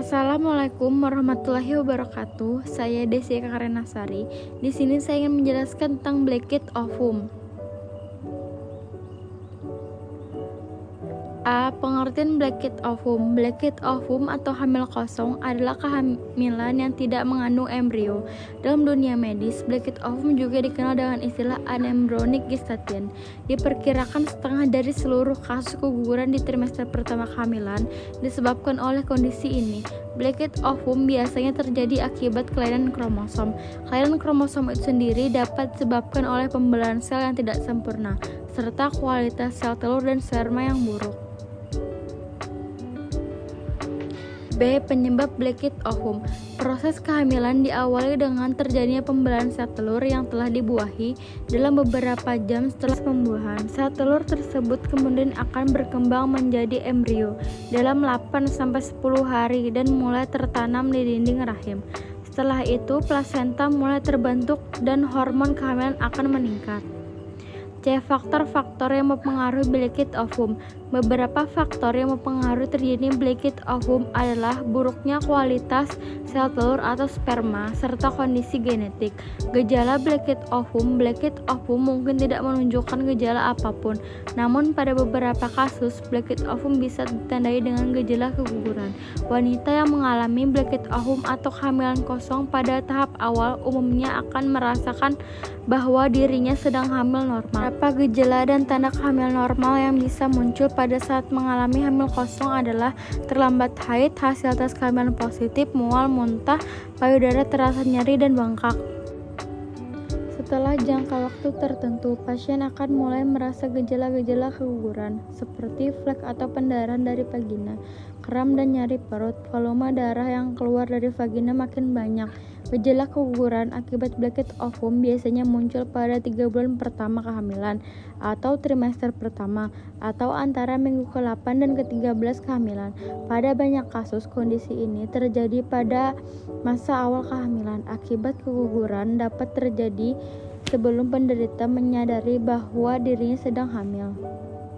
Assalamualaikum warahmatullahi wabarakatuh. Saya Desi Karenasari. Di sini saya ingin menjelaskan tentang Blackhead ovum. A. Pengertian Blackhead ovum. Blackhead ovum atau hamil kosong adalah kehamilan yang tidak mengandung embrio. Dalam dunia medis, Blackhead ovum juga dikenal dengan istilah anembryonic gestation. Diperkirakan setengah dari seluruh kasus keguguran di trimester pertama kehamilan disebabkan oleh kondisi ini. Blackhead ovum biasanya terjadi akibat kelainan kromosom. Kelainan kromosom itu sendiri dapat disebabkan oleh pembelahan sel yang tidak sempurna, serta kualitas sel telur dan sperma yang buruk. B. Penyebab Blackhead ovum. Proses kehamilan diawali dengan terjadinya pembelahan sel telur yang telah dibuahi. Dalam beberapa jam setelah pembuahan, sel telur tersebut kemudian akan berkembang menjadi embrio dalam 8-10 hari dan mulai tertanam di dinding rahim. Setelah itu, plasenta mulai terbentuk dan hormon kehamilan akan meningkat. C. Faktor-faktor yang mempengaruhi Blackhead ovum. Beberapa faktor yang mempengaruhi terjadinya Blackhead ovum adalah buruknya kualitas sel telur atau sperma serta kondisi genetik. Gejala Blackhead ovum mungkin tidak menunjukkan gejala apapun. Namun pada beberapa kasus, Blackhead ovum bisa ditandai dengan gejala keguguran. Wanita yang mengalami Blackhead ovum atau kehamilan kosong pada tahap awal umumnya akan merasakan bahwa dirinya sedang hamil normal. Beberapa gejala dan tanda kehamilan normal yang bisa muncul pada saat mengalami hamil kosong adalah terlambat haid, hasil tes kehamilan positif, mual, muntah, payudara terasa nyeri dan bengkak. Setelah jangka waktu tertentu, pasien akan mulai merasa gejala-gejala keguguran seperti flek atau pendarahan dari vagina, kram dan nyeri perut, volume darah yang keluar dari vagina makin banyak. Gejala keguguran akibat Blackhead ovum biasanya muncul pada 3 bulan pertama kehamilan atau trimester pertama atau antara minggu ke-8 dan ke-13 kehamilan. Pada banyak kasus, kondisi ini terjadi pada masa awal kehamilan. Akibat keguguran dapat terjadi sebelum penderita menyadari bahwa dirinya sedang hamil.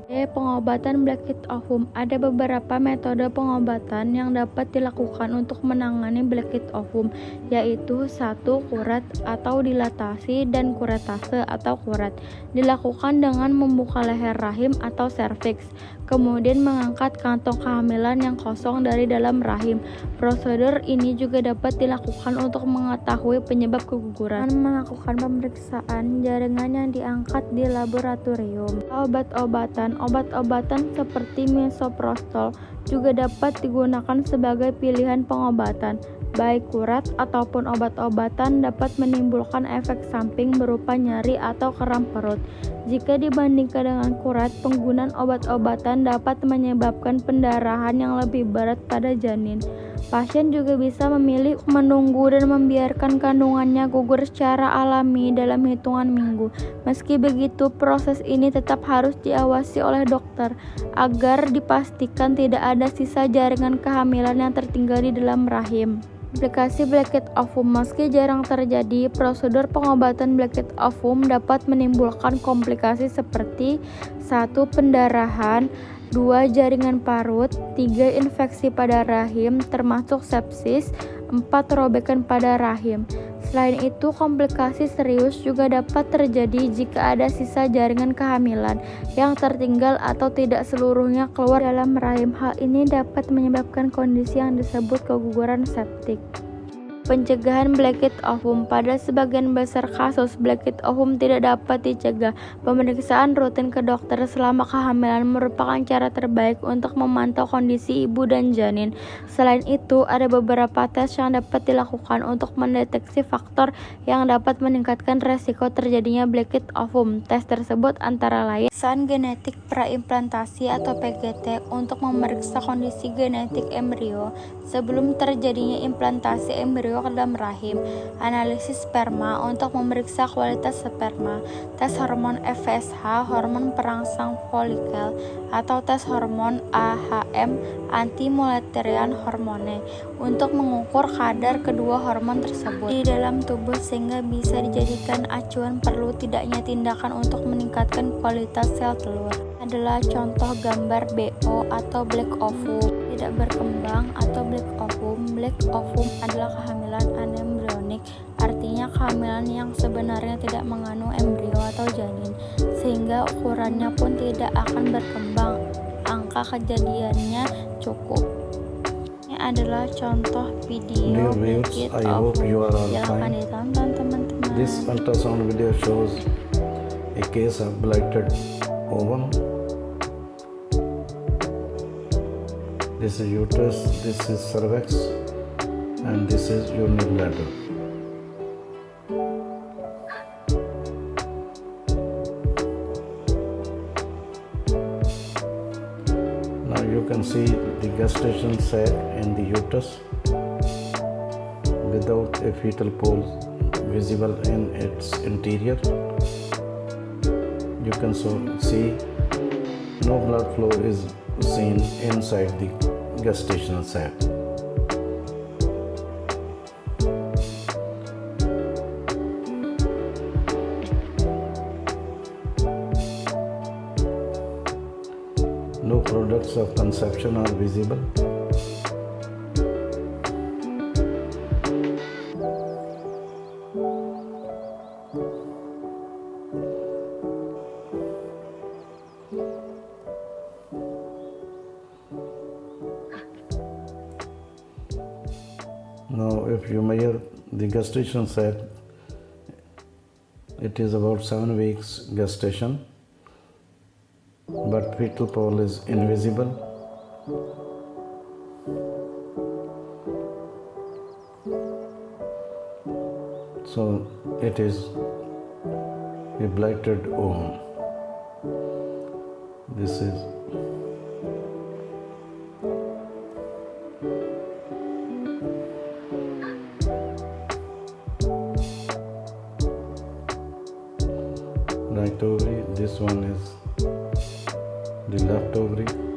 Pengobatan Blackhead ovum. Ada beberapa metode pengobatan yang dapat dilakukan untuk menangani Blackhead ovum, yaitu 1. Kuret atau dilatasi dan kuretase atau kuret. Dilakukan dengan membuka leher rahim atau serviks, kemudian mengangkat kantong kehamilan yang kosong dari dalam rahim. Prosedur ini juga dapat dilakukan untuk mengetahui penyebab keguguran dan melakukan pemeriksaan jaringan yang diangkat di laboratorium. Obat-obatan seperti misoprostol juga dapat digunakan sebagai pilihan pengobatan. Baik kuret ataupun obat-obatan dapat menimbulkan efek samping berupa nyeri atau kram perut. Jika dibandingkan dengan kuret, penggunaan obat-obatan dapat menyebabkan pendarahan yang lebih berat pada janin. Pasien juga bisa memilih menunggu dan membiarkan kandungannya gugur secara alami dalam hitungan minggu. Meski begitu, proses ini tetap harus diawasi oleh dokter agar dipastikan tidak ada sisa jaringan kehamilan yang tertinggal di dalam rahim. Komplikasi Blackhead ovum. Meski jarang terjadi, prosedur pengobatan Blackhead ovum dapat menimbulkan komplikasi seperti 1. Pendarahan, 2. Jaringan parut, 3. Infeksi pada rahim termasuk sepsis, 4. Robekan pada rahim. Selain itu, komplikasi serius juga dapat terjadi jika ada sisa jaringan kehamilan yang tertinggal atau tidak seluruhnya keluar dalam rahim. Hal ini dapat menyebabkan kondisi yang disebut keguguran septik. Pencegahan Blackhead ovum. Pada sebagian besar kasus, Blackhead ovum tidak dapat dicegah. Pemeriksaan rutin ke dokter selama kehamilan merupakan cara terbaik untuk memantau kondisi ibu dan janin. Selain itu, ada beberapa tes yang dapat dilakukan untuk mendeteksi faktor yang dapat meningkatkan resiko terjadinya Blackhead ovum. Tes tersebut antara lain pemeriksaan genetik praimplantasi atau PGT untuk memeriksa kondisi genetik embrio sebelum terjadinya implantasi embrio ke dalam rahim, analisis sperma untuk memeriksa kualitas sperma, tes hormon FSH, hormon perangsang folikel, atau tes hormon AHM, anti-mullerian hormone, untuk mengukur kadar kedua hormon tersebut di dalam tubuh sehingga bisa dijadikan acuan perlu tidaknya tindakan untuk meningkatkan kualitas sel telur. Adalah contoh gambar BO atau black ovum tidak berkembang atau black ovum black ovum adalah kehamilan anembryonik, artinya kehamilan yang sebenarnya tidak mengandung embrio atau janin, sehingga ukurannya pun tidak akan berkembang. Angka kejadiannya cukup. Ini adalah contoh video blackhead ovum. Silahkan ditonton teman-teman. This ultrasound video shows a case of blighted ovum. This is uterus, this is cervix, and this is urinary bladder. Now you can see the gestation sac in the uterus without a fetal pole visible in its interior. You can see no blood flow is seen inside the gestational sac. No products of conception are visible. Now, if you measure the gestation sac, it is about 7 weeks gestation, but fetal pole is invisible. So it is a blighted ovum. This is right ovary, this one is the left ovary.